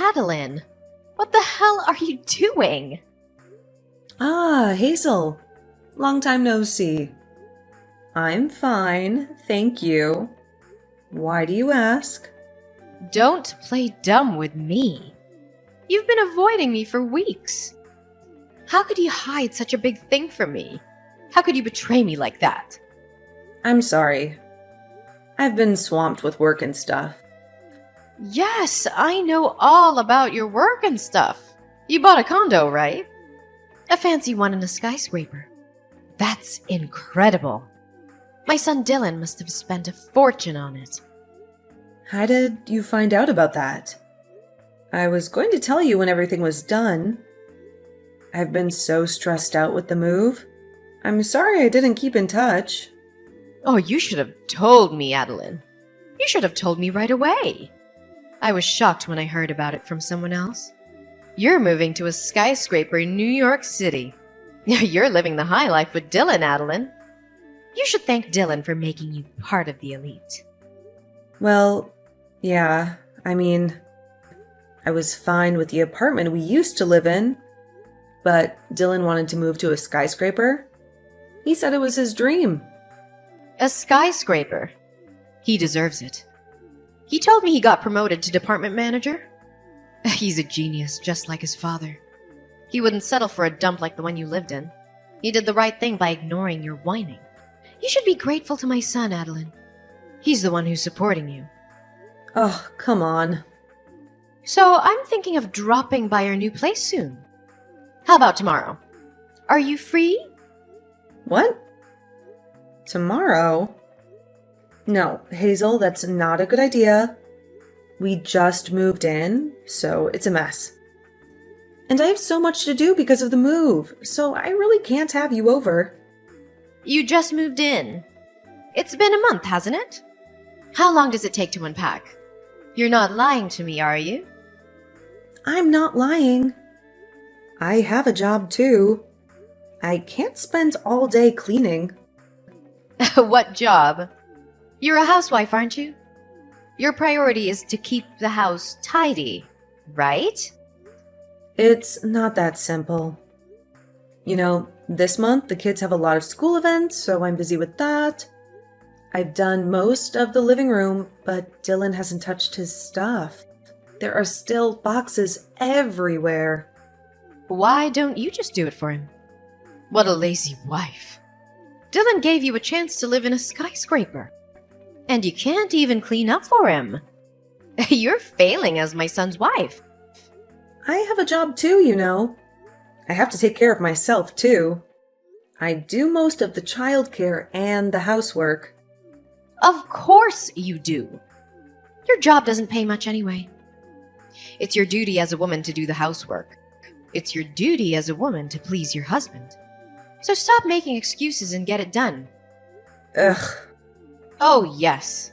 Adeline, what the hell are you doing? Ah, Hazel. Long time no see. I'm fine, thank you. Why do you ask? Don't play dumb with me. You've been avoiding me for weeks. How could you hide such a big thing from me? How could you betray me like that? I'm sorry. I've been swamped with work and stuff. Yes, I know all about your work and stuff. You bought a condo, right? A fancy one in a skyscraper. That's incredible. My son Dylan must have spent a fortune on it. How did you find out about that? I was going to tell you when everything was done. I've been so stressed out with the move. I'm sorry I didn't keep in touch. Oh, you should have told me, Adeline. You should have told me right away. I was shocked when I heard about it from someone else. You're moving to a skyscraper in New York City. You're living the high life with Dylan, Adeline. You should thank Dylan for making you part of the elite. Well, yeah, I mean, I was fine with the apartment we used to live in, but Dylan wanted to move to a skyscraper. He said it was his dream. A skyscraper. He deserves it. He told me he got promoted to department manager. He's a genius, just like his father. He wouldn't settle for a dump like the one you lived in. He did the right thing by ignoring your whining. You should be grateful to my son, Adeline. He's the one who's supporting you. Oh, come on. So I'm thinking of dropping by your new place soon. How about tomorrow? Are you free? What? Tomorrow? No, Hazel, that's not a good idea. We just moved in, so it's a mess. And I have so much to do because of the move, so I really can't have you over. You just moved in. It's been a month, hasn't it? How long does it take to unpack? You're not lying to me, are you? I'm not lying. I have a job too. I can't spend all day cleaning. What job? You're a housewife, aren't you? Your priority is to keep the house tidy, right? It's not that simple. You know, this month the kids have a lot of school events, so I'm busy with that. I've done most of the living room, but Dylan hasn't touched his stuff. There are still boxes everywhere. Why don't you just do it for him? What a lazy wife. Dylan gave you a chance to live in a skyscraper. And you can't even clean up for him. You're failing as my son's wife. I have a job too, you know. I have to take care of myself too. I do most of the childcare and the housework. Of course you do. Your job doesn't pay much anyway. It's your duty as a woman to do the housework. It's your duty as a woman to please your husband. So stop making excuses and get it done. Ugh. Oh, yes.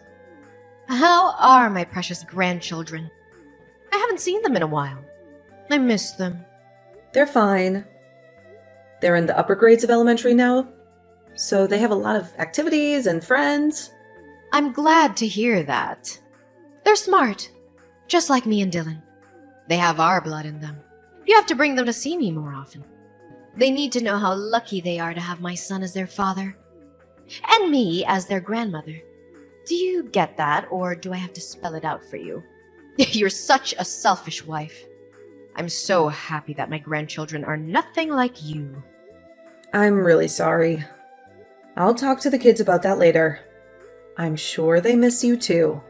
How are my precious grandchildren? I haven't seen them in a while. I miss them. They're fine. They're in the upper grades of elementary now, so they have a lot of activities and friends. I'm glad to hear that. They're smart, just like me and Dylan. They have our blood in them. You have to bring them to see me more often. They need to know how lucky they are to have my son as their father. And me as their grandmother. Do you get that, or do I have to spell it out for you? You're such a selfish wife. I'm so happy that my grandchildren are nothing like you. I'm really sorry. I'll talk to the kids about that later. I'm sure they miss you too.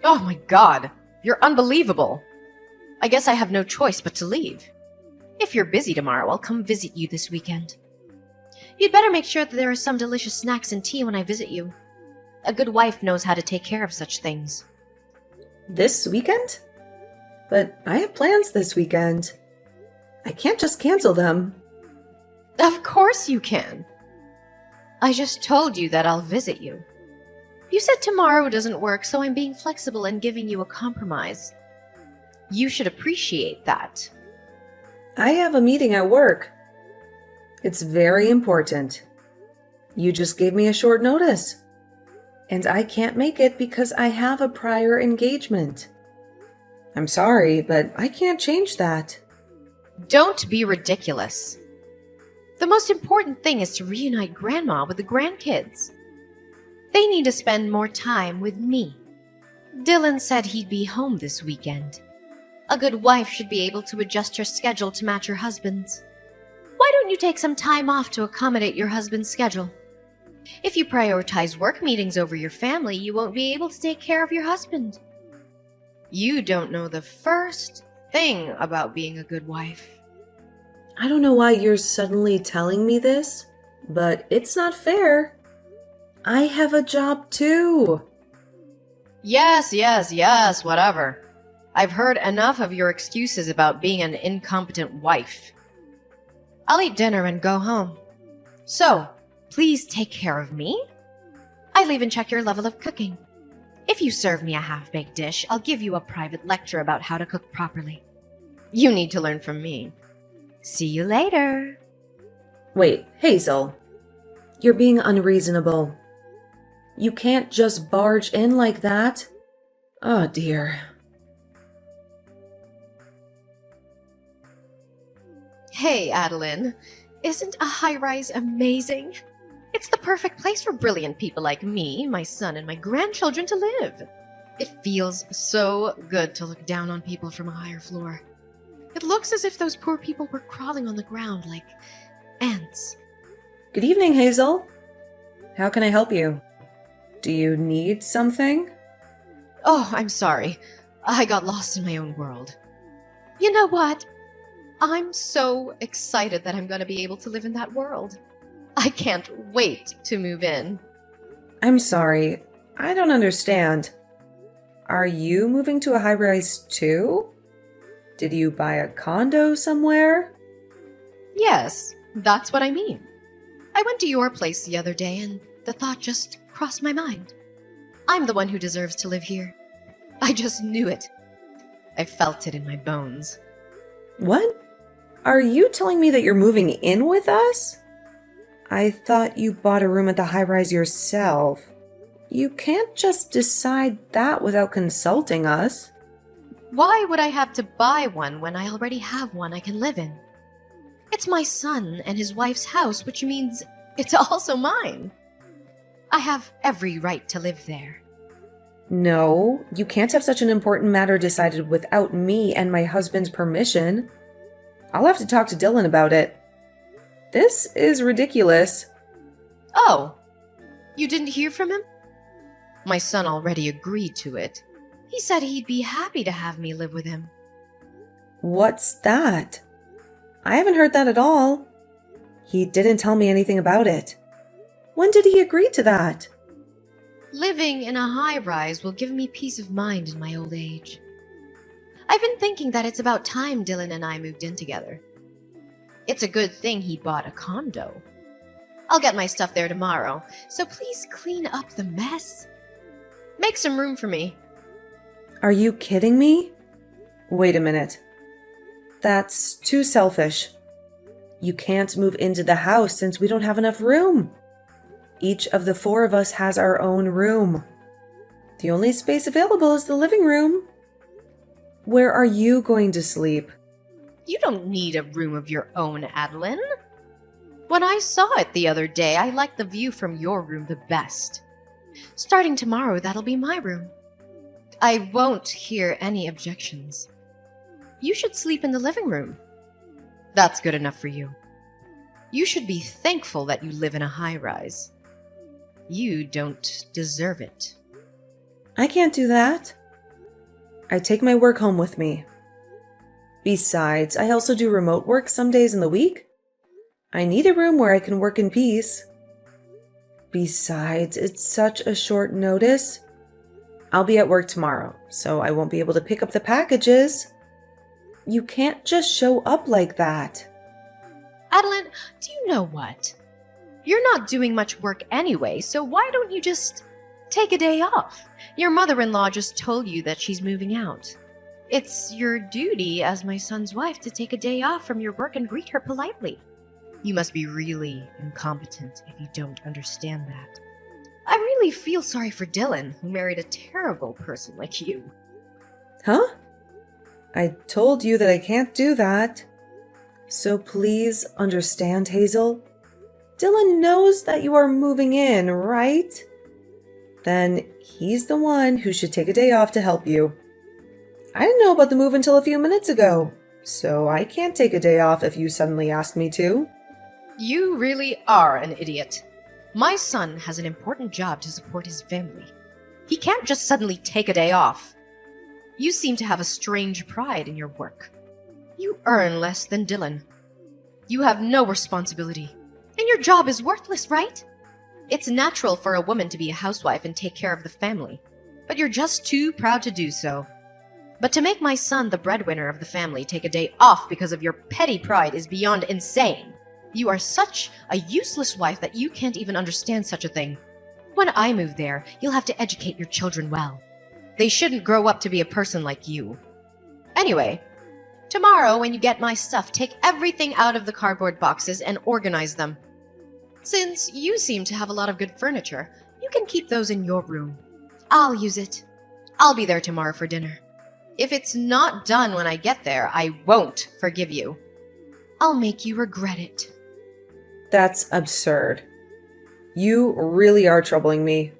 Oh my god, you're unbelievable. I guess I have no choice but to leave. If you're busy tomorrow, I'll come visit you this weekend. You'd better make sure that there are some delicious snacks and tea when I visit you. A good wife knows how to take care of such things. This weekend? But I have plans this weekend. I can't just cancel them. Of course you can. I just told you that I'll visit you. You said tomorrow doesn't work, so I'm being flexible and giving you a compromise. You should appreciate that. I have a meeting at work. It's very important. You just gave me a short notice. And I can't make it because I have a prior engagement. I'm sorry, but I can't change that. Don't be ridiculous. The most important thing is to reunite Grandma with the grandkids. They need to spend more time with me. Dylan said he'd be home this weekend. A good wife should be able to adjust her schedule to match her husband's. Why don't you take some time off to accommodate your husband's schedule? If you prioritize work meetings over your family, you won't be able to take care of your husband. You don't know the first thing about being a good wife. I don't know why you're suddenly telling me this, but it's not fair. I have a job too. Yes, whatever. I've heard enough of your excuses about being an incompetent wife. I'll eat dinner and go home. So, please take care of me. I'll even check your level of cooking. If you serve me a half-baked dish, I'll give you a private lecture about how to cook properly. You need to learn from me. See you later. Wait, Hazel. You're being unreasonable. You can't just barge in like that. Oh dear. Hey, Adeline. Isn't a high-rise amazing? It's the perfect place for brilliant people like me, my son, and my grandchildren to live. It feels so good to look down on people from a higher floor. It looks as if those poor people were crawling on the ground like ants. Good evening, Hazel. How can I help you? Do you need something? Oh, I'm sorry. I got lost in my own world. You know what? I'm so excited that I'm going to be able to live in that world. I can't wait to move in. I'm sorry. I don't understand. Are you moving to a high-rise too? Did you buy a condo somewhere? Yes, that's what I mean. I went to your place the other day and the thought just crossed my mind. I'm the one who deserves to live here. I just knew it. I felt it in my bones. What? Are you telling me that you're moving in with us? I thought you bought a room at the high-rise yourself. You can't just decide that without consulting us. Why would I have to buy one when I already have one I can live in? It's my son and his wife's house, which means it's also mine. I have every right to live there. No, you can't have such an important matter decided without me and my husband's permission. I'll have to talk to Dylan about it. This is ridiculous. Oh, you didn't hear from him? My son already agreed to it. He said he'd be happy to have me live with him. What's that? I haven't heard that at all. He didn't tell me anything about it. When did he agree to that? Living in a high-rise will give me peace of mind in my old age. I've been thinking that it's about time Dylan and I moved in together. It's a good thing he bought a condo. I'll get my stuff there tomorrow, so please clean up the mess. Make some room for me. Are you kidding me? Wait a minute. That's too selfish. You can't move into the house since we don't have enough room. Each of the four of us has our own room. The only space available is the living room. Where are you going to sleep? You don't need a room of your own, Adeline. When I saw it the other day, I liked the view from your room the best. Starting tomorrow, that'll be my room. I won't hear any objections. You should sleep in the living room. That's good enough for you. You should be thankful that you live in a high-rise. You don't deserve it. I can't do that. I take my work home with me. Besides, I also do remote work some days in the week. I need a room where I can work in peace. Besides, it's such a short notice. I'll be at work tomorrow, so I won't be able to pick up the packages. You can't just show up like that. Adeline, do you know what? You're not doing much work anyway, so why don't you just take a day off? Your mother-in-law just told you that she's moving out. It's your duty as my son's wife to take a day off from your work and greet her politely. You must be really incompetent if you don't understand that. I really feel sorry for Dylan, who married a terrible person like you. Huh? I told you that I can't do that. So please understand, Hazel. Dylan knows that you are moving in, right? Then he's the one who should take a day off to help you. I didn't know about the move until a few minutes ago, so I can't take a day off if you suddenly ask me to. You really are an idiot. My son has an important job to support his family. He can't just suddenly take a day off. You seem to have a strange pride in your work. You earn less than Dylan. You have no responsibility. And your job is worthless, right? It's natural for a woman to be a housewife and take care of the family, but you're just too proud to do so. But to make my son the breadwinner of the family take a day off because of your petty pride is beyond insane. You are such a useless wife that you can't even understand such a thing. When I move there, you'll have to educate your children well. They shouldn't grow up to be a person like you. Anyway, tomorrow when you get my stuff, take everything out of the cardboard boxes and organize them. Since you seem to have a lot of good furniture, you can keep those in your room. I'll use it. I'll be there tomorrow for dinner. If it's not done when I get there, I won't forgive you. I'll make you regret it. That's absurd. You really are troubling me.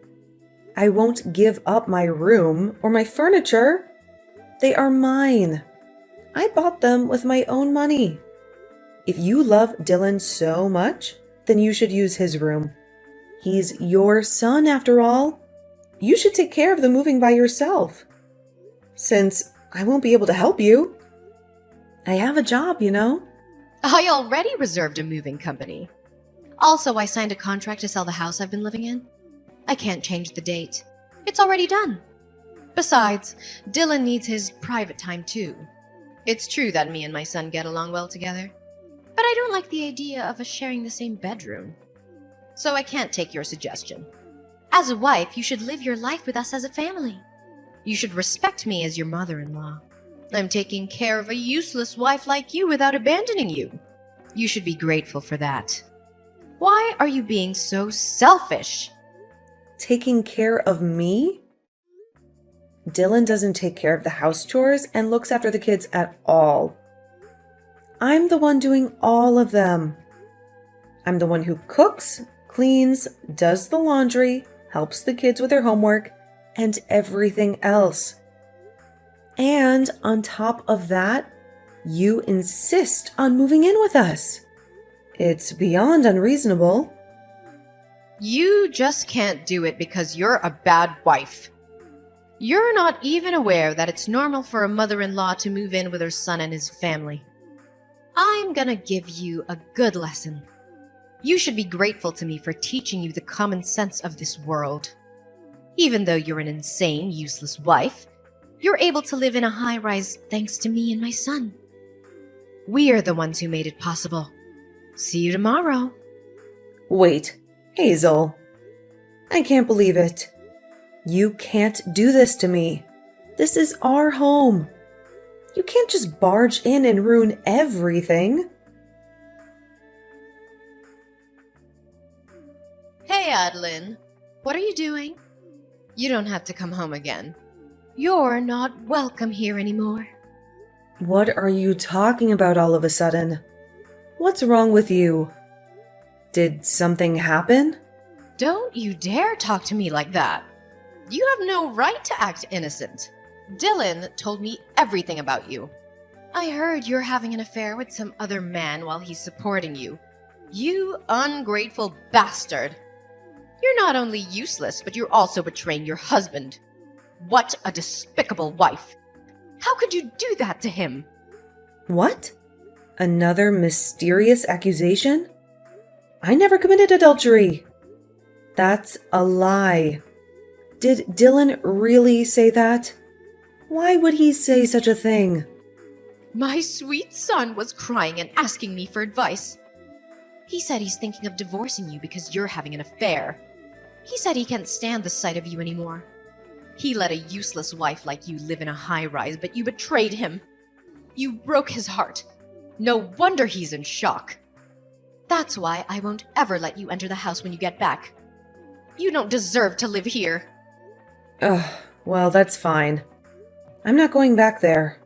I won't give up my room or my furniture. They are mine. I bought them with my own money. If you love Dylan so much, then you should use his room. He's your son, after all. You should take care of the moving by yourself. Since I won't be able to help you. I have a job, you know. I already reserved a moving company. Also, I signed a contract to sell the house I've been living in. I can't change the date. It's already done. Besides, Dylan needs his private time too. It's true that me and my son get along well together, but I don't like the idea of us sharing the same bedroom. So I can't take your suggestion. As a wife, you should live your life with us as a family. You should respect me as your mother-in-law. I'm taking care of a useless wife like you without abandoning you. You should be grateful for that. Why are you being so selfish? Taking care of me? Dylan doesn't take care of the house chores and looks after the kids at all. I'm the one doing all of them. I'm the one who cooks, cleans, does the laundry, helps the kids with their homework, and everything else. And on top of that, you insist on moving in with us. It's beyond unreasonable. You just can't do it because you're a bad wife. You're not even aware that it's normal for a mother-in-law to move in with her son and his family. I'm gonna give you a good lesson. You should be grateful to me for teaching you the common sense of this world. Even though you're an insane, useless wife, you're able to live in a high-rise thanks to me and my son. We're the ones who made it possible. See you tomorrow. Wait, Hazel. I can't believe it. You can't do this to me. This is our home. You can't just barge in and ruin everything. Hey, Adeline. What are you doing? You don't have to come home again. You're not welcome here anymore. What are you talking about all of a sudden? What's wrong with you? Did something happen? Don't you dare talk to me like that. You have no right to act innocent. Dylan told me everything about you. I heard you're having an affair with some other man while he's supporting you. You ungrateful bastard. You're not only useless, but you're also betraying your husband. What a despicable wife. How could you do that to him? What? Another mysterious accusation? I never committed adultery. That's a lie. Did Dylan really say that? Why would he say such a thing? My sweet son was crying and asking me for advice. He said he's thinking of divorcing you because you're having an affair. He said he can't stand the sight of you anymore. He let a useless wife like you live in a high-rise, but you betrayed him. You broke his heart. No wonder he's in shock. That's why I won't ever let you enter the house when you get back. You don't deserve to live here. Well, that's fine. I'm not going back there.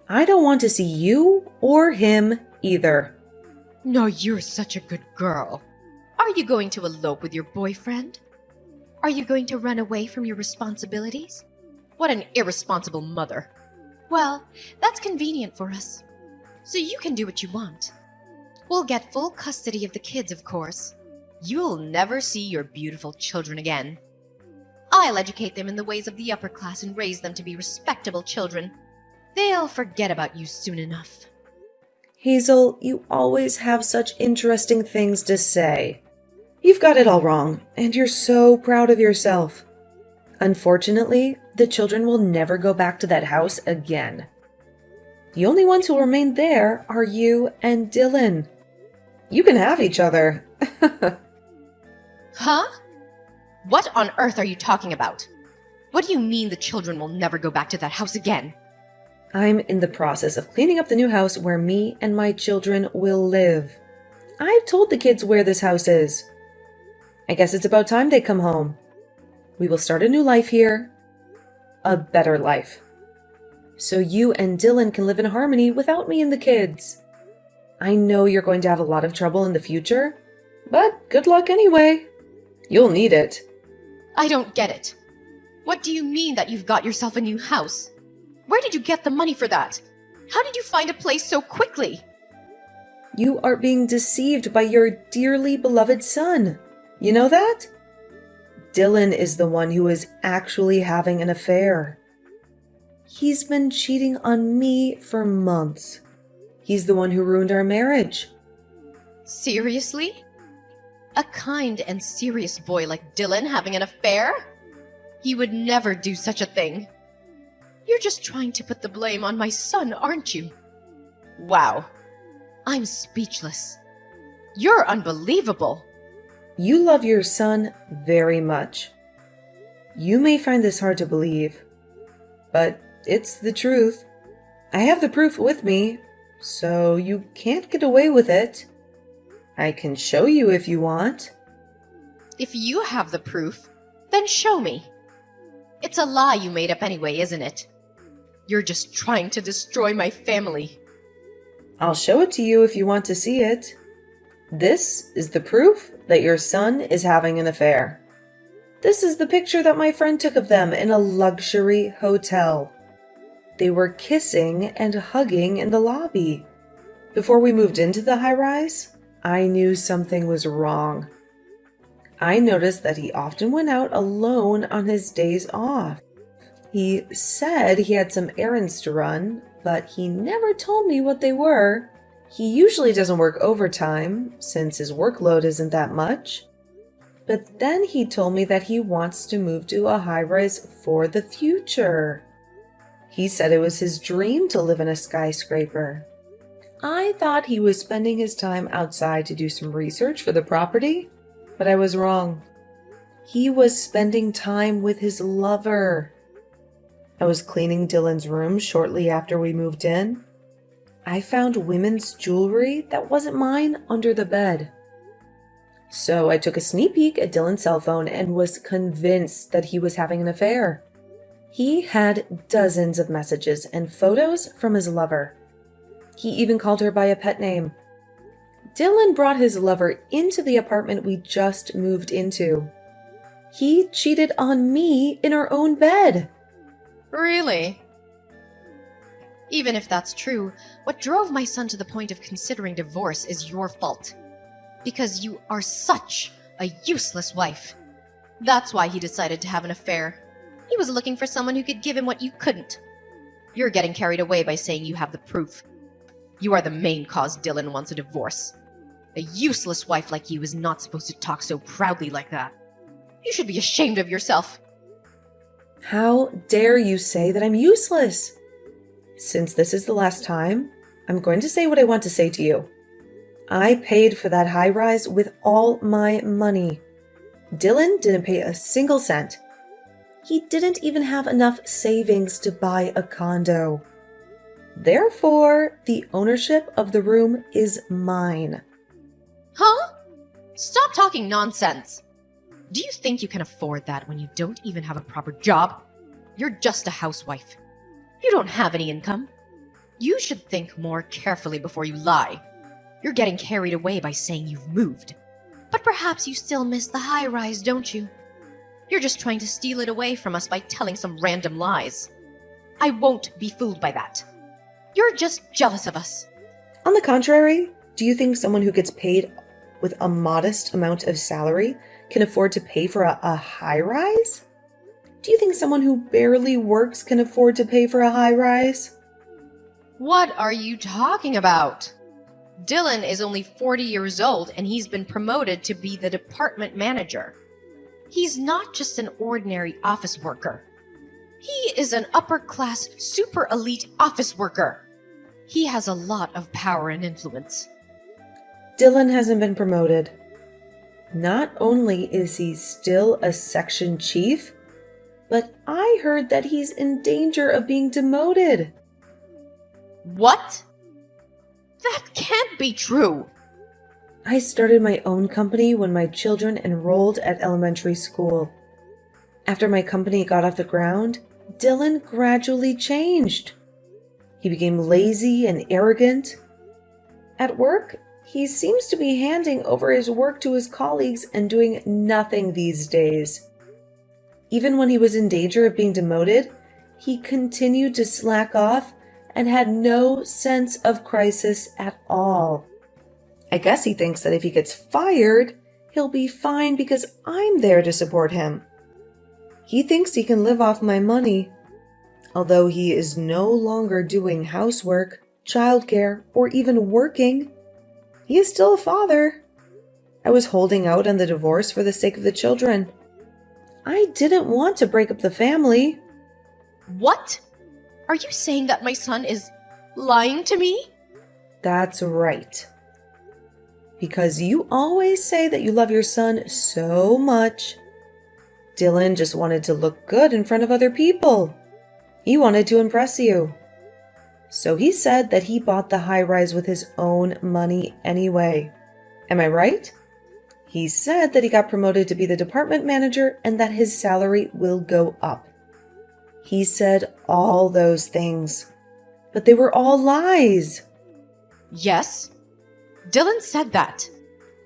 I don't want to see you or him either. No, you're such a good girl. Are you going to elope with your boyfriend? Are you going to run away from your responsibilities? What an irresponsible mother. Well, that's convenient for us. So you can do what you want. We'll get full custody of the kids, of course. You'll never see your beautiful children again. I'll educate them in the ways of the upper class and raise them to be respectable children. They'll forget about you soon enough. Hazel, you always have such interesting things to say. You've got it all wrong, and you're so proud of yourself. Unfortunately, the children will never go back to that house again. The only ones who'll remain there are you and Dylan. You can have each other. Huh? What on earth are you talking about? What do you mean the children will never go back to that house again? I'm in the process of cleaning up the new house where me and my children will live. I've told the kids where this house is. I guess it's about time they come home. We will start a new life here. A better life. So you and Dylan can live in harmony without me and the kids. I know you're going to have a lot of trouble in the future, but good luck anyway. You'll need it. I don't get it. What do you mean that you've got yourself a new house? Where did you get the money for that? How did you find a place so quickly? You are being deceived by your dearly beloved son. You know that? Dylan is the one who is actually having an affair. He's been cheating on me for months. He's the one who ruined our marriage. Seriously? A kind and serious boy like Dylan having an affair? He would never do such a thing. You're just trying to put the blame on my son, aren't you? Wow. I'm speechless. You're unbelievable. You love your son very much. You may find this hard to believe, but it's the truth. I have the proof with me, so you can't get away with it. I can show you if you want. If you have the proof, then show me. It's a lie you made up anyway, isn't it? You're just trying to destroy my family. I'll show it to you if you want to see it. This is the proof that your son is having an affair. This is the picture that my friend took of them in a luxury hotel. They were kissing and hugging in the lobby. Before we moved into the high-rise, I knew something was wrong. I noticed that he often went out alone on his days off. He said he had some errands to run, but he never told me what they were. He usually doesn't work overtime, since his workload isn't that much. But then he told me that he wants to move to a high-rise for the future. He said it was his dream to live in a skyscraper. I thought he was spending his time outside to do some research for the property, but I was wrong. He was spending time with his lover. I was cleaning Dylan's room shortly after we moved in. I found women's jewelry that wasn't mine under the bed. So I took a sneak peek at Dylan's cell phone and was convinced that he was having an affair. He had dozens of messages and photos from his lover. He even called her by a pet name. Dylan brought his lover into the apartment we just moved into. He cheated on me in our own bed. Really? Even if that's true, what drove my son to the point of considering divorce is your fault. Because you are such a useless wife. That's why he decided to have an affair. He was looking for someone who could give him what you couldn't. You're getting carried away by saying you have the proof. You are the main cause Dylan wants a divorce. A useless wife like you is not supposed to talk so proudly like that. You should be ashamed of yourself. How dare you say that I'm useless? Since this is the last time, I'm going to say what I want to say to you. I paid for that high-rise with all my money. Dylan didn't pay a single cent. He didn't even have enough savings to buy a condo. Therefore, the ownership of the room is mine. Huh? Stop talking nonsense. Do you think you can afford that when you don't even have a proper job? You're just a housewife. You don't have any income. You should think more carefully before you lie. You're getting carried away by saying you've moved. But perhaps you still miss the high-rise, don't you? You're just trying to steal it away from us by telling some random lies. I won't be fooled by that. You're just jealous of us. On the contrary, do you think someone who gets paid with a modest amount of salary can afford to pay for a high rise? Do you think someone who barely works can afford to pay for a high rise? What are you talking about? Dylan is only 40 years old and he's been promoted to be the department manager. He's not just an ordinary office worker. He is an upper-class, super elite office worker. He has a lot of power and influence. Dylan hasn't been promoted. Not only is he still a section chief, but I heard that he's in danger of being demoted. What? That can't be true. I started my own company when my children enrolled at elementary school. After my company got off the ground, Dylan gradually changed. He became lazy and arrogant. At work, he seems to be handing over his work to his colleagues and doing nothing these days. Even when he was in danger of being demoted, he continued to slack off and had no sense of crisis at all. I guess he thinks that if he gets fired, he'll be fine because I'm there to support him. He thinks he can live off my money. Although he is no longer doing housework, childcare, or even working, he is still a father. I was holding out on the divorce for the sake of the children. I didn't want to break up the family. What? Are you saying that my son is lying to me? That's right. Because you always say that you love your son so much. Dylan just wanted to look good in front of other people. He wanted to impress you. So he said that he bought the high rise with his own money anyway. Am I right? He said that he got promoted to be the department manager and that his salary will go up. He said all those things, but they were all lies. Yes, Dylan said that.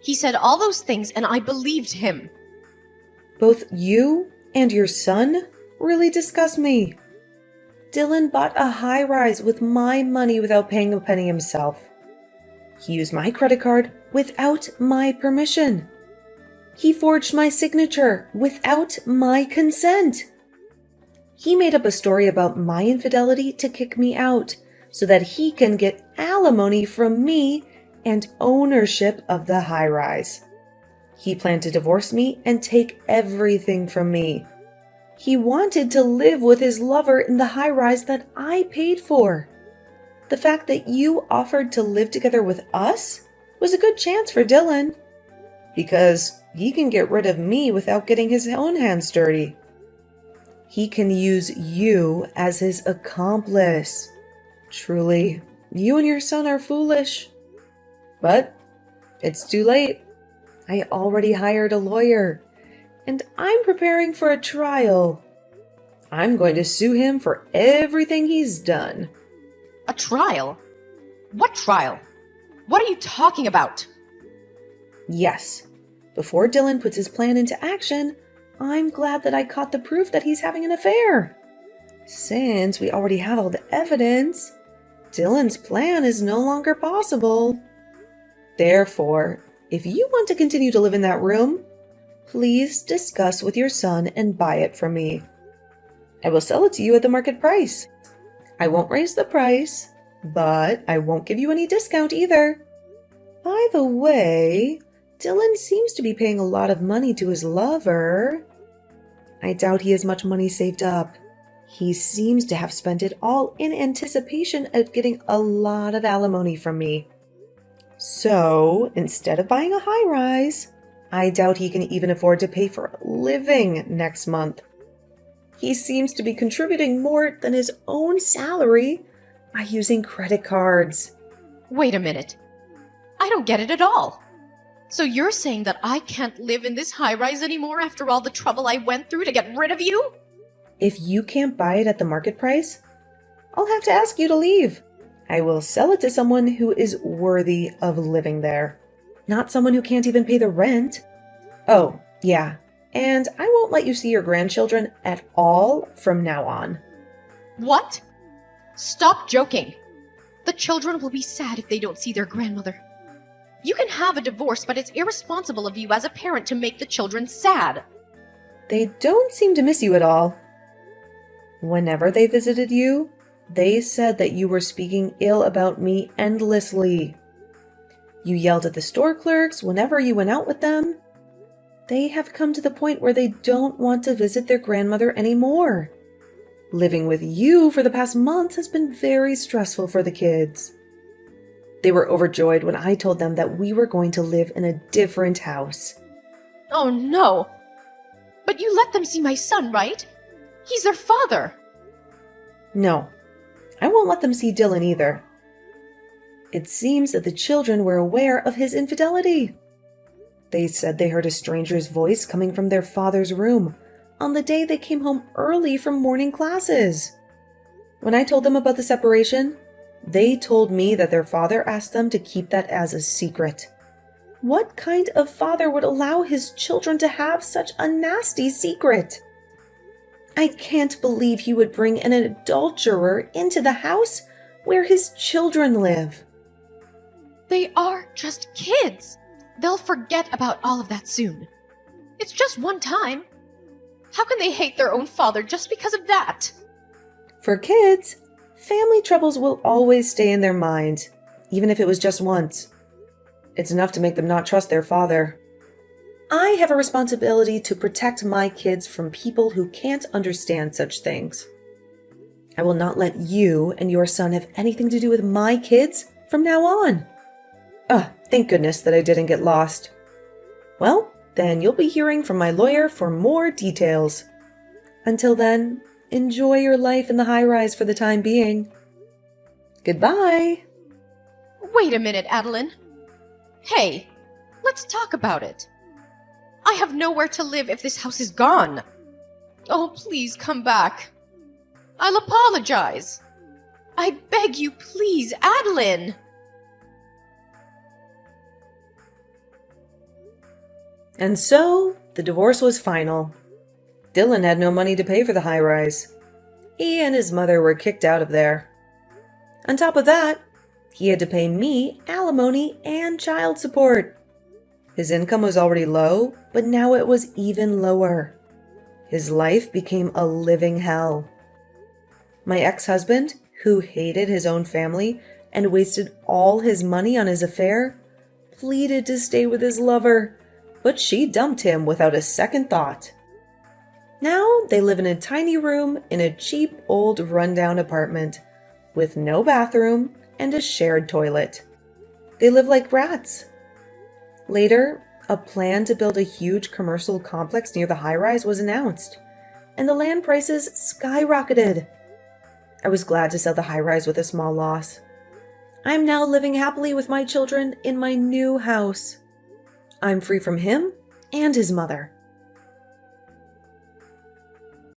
He said all those things and I believed him. Both you and your son really disgust me. Dylan bought a high rise with my money without paying a penny himself. He used my credit card without my permission. He forged my signature without my consent. He made up a story about my infidelity to kick me out so that he can get alimony from me and ownership of the high rise. He planned to divorce me and take everything from me. He wanted to live with his lover in the high rise that I paid for. The fact that you offered to live together with us was a good chance for Dylan, because he can get rid of me without getting his own hands dirty. He can use you as his accomplice. Truly, you and your son are foolish. But it's too late. I already hired a lawyer, and I'm preparing for a trial. I'm going to sue him for everything he's done. A trial? What trial? What are you talking about? Yes. Before Dylan puts his plan into action, I'm glad that I caught the proof that he's having an affair. Since we already have all the evidence, Dylan's plan is no longer possible. Therefore, if you want to continue to live in that room, please discuss with your son and buy it from me. I will sell it to you at the market price. I won't raise the price, but I won't give you any discount either. By the way, Dylan seems to be paying a lot of money to his lover. I doubt he has much money saved up. He seems to have spent it all in anticipation of getting a lot of alimony from me. So, instead of buying a high rise, I doubt he can even afford to pay for a living next month. He seems to be contributing more than his own salary by using credit cards. Wait a minute. I don't get it at all. So you're saying that I can't live in this high-rise anymore after all the trouble I went through to get rid of you? If you can't buy it at the market price, I'll have to ask you to leave. I will sell it to someone who is worthy of living there, not someone who can't even pay the rent. Oh, yeah, and I won't let you see your grandchildren at all from now on. What? Stop joking. The children will be sad if they don't see their grandmother. You can have a divorce, but it's irresponsible of you as a parent to make the children sad. They don't seem to miss you at all. Whenever they visited you, they said that you were speaking ill about me endlessly. You yelled at the store clerks whenever you went out with them. They have come to the point where they don't want to visit their grandmother anymore. Living with you for the past month has been very stressful for the kids. They were overjoyed when I told them that we were going to live in a different house. Oh no! But you let them see my son, right? He's their father. No, I won't let them see Dylan either. It seems that the children were aware of his infidelity. They said they heard a stranger's voice coming from their father's room on the day they came home early from morning classes. When I told them about the separation, they told me that their father asked them to keep that as a secret. What kind of father would allow his children to have such a nasty secret? I can't believe he would bring an adulterer into the house where his children live. They are just kids. They'll forget about all of that soon. It's just one time. How can they hate their own father just because of that? For kids, family troubles will always stay in their mind, even if it was just once. It's enough to make them not trust their father. I have a responsibility to protect my kids from people who can't understand such things. I will not let you and your son have anything to do with my kids from now on. Thank goodness that I didn't get lost. Well, then you'll be hearing from my lawyer for more details. Until then, enjoy your life in the high-rise for the time being. Goodbye. Wait a minute, Adeline. Hey, let's talk about it. I have nowhere to live if this house is gone. Oh, please come back. I'll apologize. I beg you, please, Adeline. And so, the divorce was final. Dylan had no money to pay for the high-rise. He and his mother were kicked out of there. On top of that, he had to pay me alimony and child support. His income was already low, but now it was even lower. His life became a living hell. My ex-husband, who hated his own family and wasted all his money on his affair, pleaded to stay with his lover, but she dumped him without a second thought. Now they live in a tiny room in a cheap old rundown apartment with no bathroom and a shared toilet. They live like rats. Later, a plan to build a huge commercial complex near the high-rise was announced, and the land prices skyrocketed. I was glad to sell the high-rise with a small loss. I'm now living happily with my children in my new house. I'm free from him and his mother.